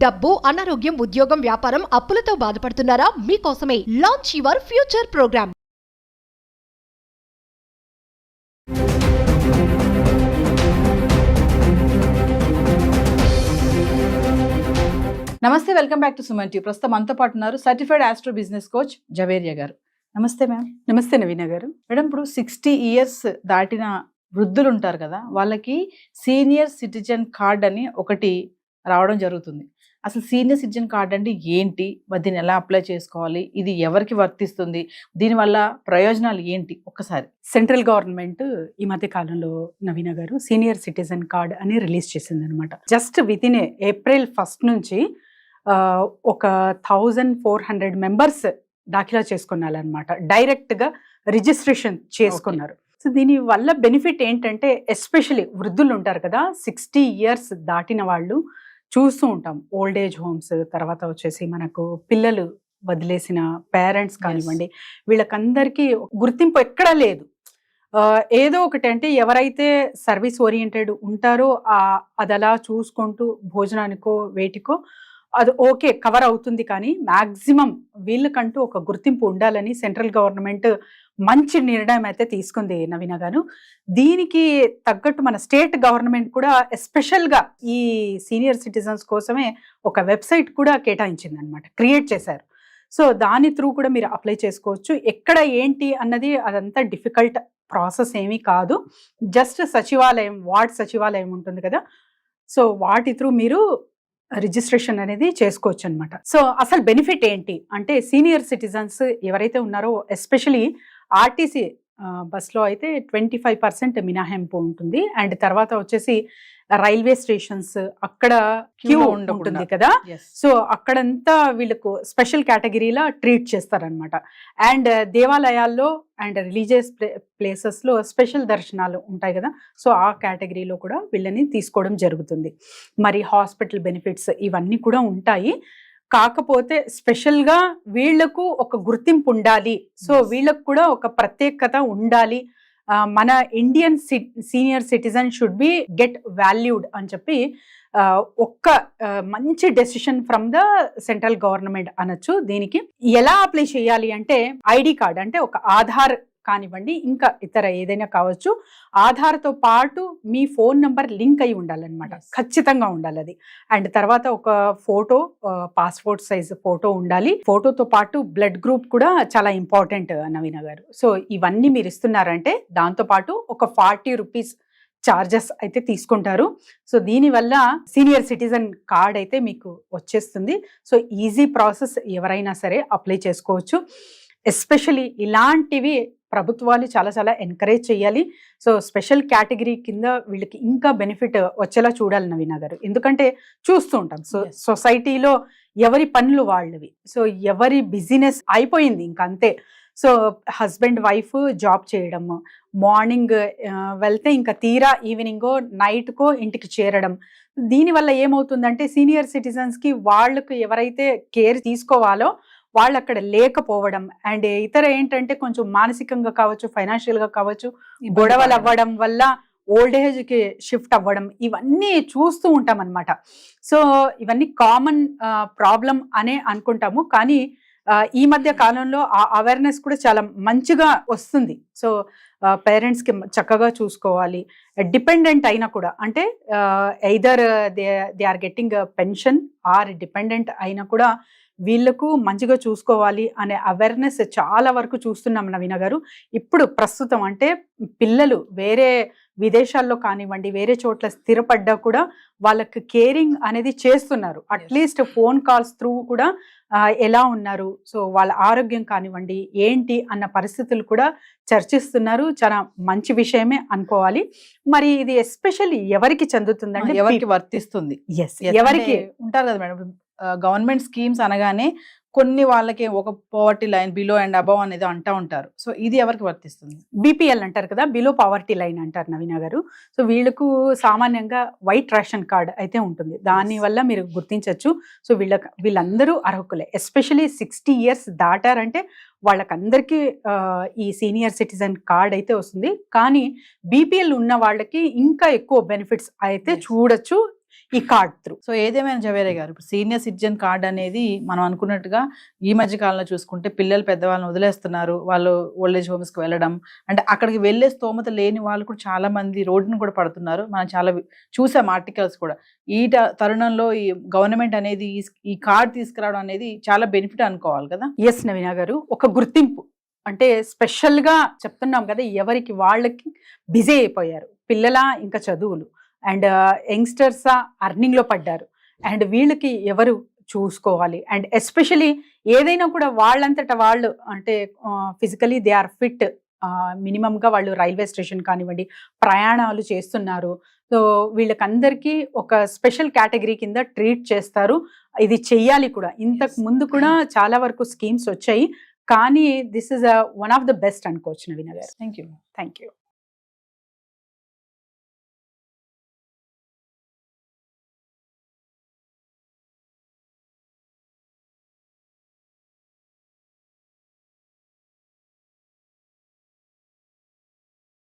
డబ్బు, అనారోగ్యం, ఉద్యోగం, వ్యాపారం, అప్పులతో బాధపడుతున్నారా? మీకోసమే లాంచ్ యువర్ ఫ్యూచర్ ప్రోగ్రామ్. నమస్తే, welcome back to Suman TV. ప్రస్తుతం మనతో పాటు ఉన్నారు certified astro business coach Javeria గారు. నమస్తే మ్యామ్. నమస్తే నవీన గారు. మేడం, ఇప్పుడు 60 years దాటిన వృద్ధులు ఉంటారు కదా, వాళ్ళకి సీనియర్ సిటిజన్ కార్డ్ అని ఒకటి రావడం జరుగుతుంది. అసలు సీనియర్ సిటిజన్ కార్డ్ అంటే ఏంటి, దీన్ని ఎలా అప్లై చేసుకోవాలి, ఇది ఎవరికి వర్తిస్తుంది, దీనివల్ల ప్రయోజనాలు ఏంటి ఒక్కసారి? సెంట్రల్ గవర్నమెంట్ ఈ మధ్య కాలంలో నవీన గారు సీనియర్ సిటిజన్ కార్డ్ అని రిలీజ్ చేసింది అనమాట. Just with in April 1st నుంచి ఒక 1400 మెంబర్స్ దాఖలా చేసుకున్నారనమాట. డైరెక్ట్గా రిజిస్ట్రేషన్ చేసుకున్నారు. సో దీని వల్ల బెనిఫిట్ ఏంటంటే, ఎస్పెషలీ వృద్ధులు ఉంటారు కదా, 60 years దాటిన వాళ్ళు చూస్తూ ఉంటాం. ఓల్డ్ ఏజ్ హోమ్స్, తర్వాత వచ్చేసి మనకు పిల్లలు వదిలేసిన పేరెంట్స్ కానివ్వండి, వీళ్ళకందరికీ గుర్తింపు ఎక్కడా లేదు. ఏదో ఒకటి అంటే, ఎవరైతే సర్వీస్ ఓరియంటెడ్ ఉంటారో అది అలా చూసుకుంటూ భోజనానికో వేటికో అది ఓకే కవర్ అవుతుంది. కానీ మ్యాక్సిమం వీళ్ళకంటూ ఒక గుర్తింపు ఉండాలని సెంట్రల్ గవర్నమెంట్ మంచి నిర్ణయం అయితే తీసుకుంది నవీన గారు. దీనికి తగ్గట్టు మన స్టేట్ గవర్నమెంట్ కూడా ఎస్పెషల్గా ఈ సీనియర్ సిటిజన్స్ కోసమే ఒక వెబ్సైట్ కూడా కేటాయించింది అనమాట, క్రియేట్ చేశారు. సో దాని త్రూ కూడా మీరు అప్లై చేసుకోవచ్చు. ఎక్కడ ఏంటి అన్నది అదంతా డిఫికల్ట్ ప్రాసెస్ ఏమీ కాదు. జస్ట్ సచివాలయం, వార్డ్ సచివాలయం ఉంటుంది కదా, సో వాటి త్రూ మీరు రిజిస్ట్రేషన్ అనేది చేసుకోవచ్చు అనమాట. సో అసలు బెనిఫిట్ ఏంటి అంటే, సీనియర్ సిటిజన్స్ ఎవరైతే ఉన్నారో, ఎస్పెషలీ ఆర్టీసీ బస్లో అయితే 25% మినహాయింపు ఉంటుంది. అండ్ తర్వాత వచ్చేసి రైల్వే స్టేషన్స్ అక్కడ క్యూ ఉంటుంది కదా, సో అక్కడంతా వీళ్ళకు స్పెషల్ కేటగిరీలా ట్రీట్ చేస్తారనమాట. అండ్ దేవాలయాల్లో అండ్ రిలీజియస్ ప్లేసెస్లో స్పెషల్ దర్శనాలు ఉంటాయి కదా, సో ఆ కేటగిరీలో కూడా వీళ్ళని తీసుకోవడం జరుగుతుంది. మరి హాస్పిటల్ బెనిఫిట్స్ ఇవన్నీ కూడా ఉంటాయి. కాకపోతే స్పెషల్గా వీళ్లకు ఒక గుర్తింపు ఉండాలి, సో వీళ్ళకు కూడా ఒక ప్రత్యేకత ఉండాలి. మన Indian senior citizen should be get valued అని చెప్పి ఒక్క మంచి decision from the central government అనొచ్చు. దీనికి ఎలా అప్లై చేయాలి అంటే, ఐడి కార్డ్ అంటే ఒక ఆధార్ కానివ్వండి, ఇంకా ఇతర ఏదైనా కావచ్చు, ఆధార్తో పాటు మీ ఫోన్ నంబర్ లింక్ అయి ఉండాలన్నమాట, ఖచ్చితంగా ఉండాలి అది. అండ్ తర్వాత ఒక ఫోటో, పాస్పోర్ట్ సైజ్ ఫోటో ఉండాలి. ఫోటోతో పాటు బ్లడ్ గ్రూప్ కూడా చాలా ఇంపార్టెంట్ నవీన గారు. సో ఇవన్నీ మీరు ఇస్తున్నారంటే దాంతో పాటు ఒక 40 రూపీస్ చార్జెస్ అయితే తీసుకుంటారు. సో దీనివల్ల సీనియర్ సిటిజన్ కార్డ్ అయితే మీకు వచ్చేస్తుంది. సో ఈజీ ప్రాసెస్, ఎవరైనా సరే అప్లై చేసుకోవచ్చు. ఎస్పెషలీ ఇలాంటివి ప్రభుత్వాలు చాలా చాలా ఎంకరేజ్ చేయాలి. సో స్పెషల్ కేటగిరీ కింద వీళ్ళకి ఇంకా బెనిఫిట్ వచ్చేలా చూడాలి నవీన గారు. ఎందుకంటే చూస్తూ ఉంటాం, సో సొసైటీలో ఎవరి పనులు వాళ్ళవి, సో ఎవరి బిజినెస్ అయిపోయింది ఇంకా అంతే. సో హస్బెండ్ వైఫ్ జాబ్ చేయడం, మార్నింగ్ వెళ్తే ఇంకా తీరా ఈవినింగో నైట్కో ఇంటికి చేరడం. దీనివల్ల ఏమవుతుందంటే, సీనియర్ సిటిజన్స్కి వాళ్ళకు ఎవరైతే కేర్ తీసుకోవాలో వాళ్ళు అక్కడ లేకపోవడం, అండ్ ఇతర ఏంటంటే కొంచెం మానసికంగా కావచ్చు, ఫైనాన్షియల్గా కావచ్చు, గొడవలు అవ్వడం వల్ల ఓల్డ్ ఏజ్కి షిఫ్ట్ అవ్వడం, ఇవన్నీ చూస్తూ ఉంటాం అనమాట. సో ఇవన్నీ కామన్ ప్రాబ్లం అనే అనుకుంటాము, కానీ ఈ మధ్య కాలంలో ఆ అవేర్నెస్ కూడా చాలా మంచిగా వస్తుంది. సో పేరెంట్స్కి చక్కగా చూసుకోవాలి. డిపెండెంట్ అయినా కూడా, అంటే either they are getting pension or dependent అయినా కూడా వీళ్ళకు మంచిగా చూసుకోవాలి అనే అవేర్నెస్ చాలా వరకు చూస్తున్నాం నవీన గారు. ఇప్పుడు ప్రస్తుతం అంటే పిల్లలు వేరే విదేశాల్లో కానివ్వండి, వేరే చోట్ల స్థిరపడ్డా కూడా వాళ్ళకి కేరింగ్ అనేది చేస్తున్నారు. అట్లీస్ట్ ఫోన్ కాల్స్ త్రూ కూడా ఎలా ఉన్నారు, సో వాళ్ళ ఆరోగ్యం కానివ్వండి ఏంటి అన్న పరిస్థితులు కూడా చర్చిస్తున్నారు. చాలా మంచి విషయమే అనుకోవాలి. మరి ఇది ఎస్పెషల్లీ ఎవరికి చెందుతుందంటే, ఎవరికి వర్తిస్తుంది? ఎవరికి ఉంటారు కదా మేడం, గవర్నమెంట్ స్కీమ్స్ అనగానే కొన్ని వాళ్ళకి ఒక poverty line, below and above అనేది అంటూ ఉంటారు. సో ఇది ఎవరికి వర్తిస్తుంది? BPL అంటారు కదా, బిలో పవర్టీ లైన్ అంటారు నవీన గారు. సో వీళ్ళకు సామాన్యంగా వైట్ రేషన్ కార్డ్ అయితే ఉంటుంది, దానివల్ల మీరు గుర్తించవచ్చు. సో వీళ్ళందరూ అర్హులే. ఎస్పెషలీ 60 years దాటారంటే వాళ్ళకందరికీ ఈ సీనియర్ సిటిజన్ కార్డ్ అయితే వస్తుంది. కానీ BPL ఉన్న వాళ్ళకి ఇంకా ఎక్కువ బెనిఫిట్స్ అయితే చూడొచ్చు. ఈ కార్డ్ త్రూ. సో ఏదేమైనా జవేరే గారు, ఇప్పుడు సీనియర్ సిటిజన్ కార్డ్ అనేది మనం అనుకున్నట్టుగా ఈ మధ్య కాలంలో చూసుకుంటే పిల్లలు పెద్దవాళ్ళని వదిలేస్తున్నారు, వాళ్ళు ఓల్డేజ్ హోమ్స్కి వెళ్ళడం, అంటే అక్కడికి వెళ్ళే స్తోమత లేని వాళ్ళు కూడా చాలా మంది రోడ్డును కూడా పడుతున్నారు. మనం చాలా చూసాం ఆర్టికల్స్ కూడా. ఈ తరుణంలో ఈ గవర్నమెంట్ అనేది ఈ కార్డ్ తీసుకురావడం అనేది చాలా బెనిఫిట్ అనుకోవాలి కదా. ఎస్ నవీన గారు, ఒక గుర్తింపు అంటే స్పెషల్గా చెప్తున్నాం కదా, ఎవరికి వాళ్ళకి బిజీ అయిపోయారు, పిల్లల ఇంకా చదువులు అండ్ యంగ్స్టర్సా అర్నింగ్లో పడ్డారు, అండ్ వీళ్ళకి ఎవరు చూసుకోవాలి, అండ్ ఎస్పెషలీ ఏదైనా కూడా వాళ్ళంతటా వాళ్ళు అంటే ఫిజికలీ దే ఆర్ ఫిట్, మినిమంగా వాళ్ళు రైల్వే స్టేషన్ కానివ్వండి ప్రయాణాలు చేస్తున్నారు. సో వీళ్ళకందరికీ ఒక స్పెషల్ కేటగిరీ కింద ట్రీట్ చేస్తారు. ఇది చెయ్యాలి కూడా. ఇంతకు ముందు కూడా చాలా వరకు స్కీమ్స్ వచ్చాయి, కానీ this is one of the best అనుకోవచ్చు నవీన గారు. Thank you. Thank you.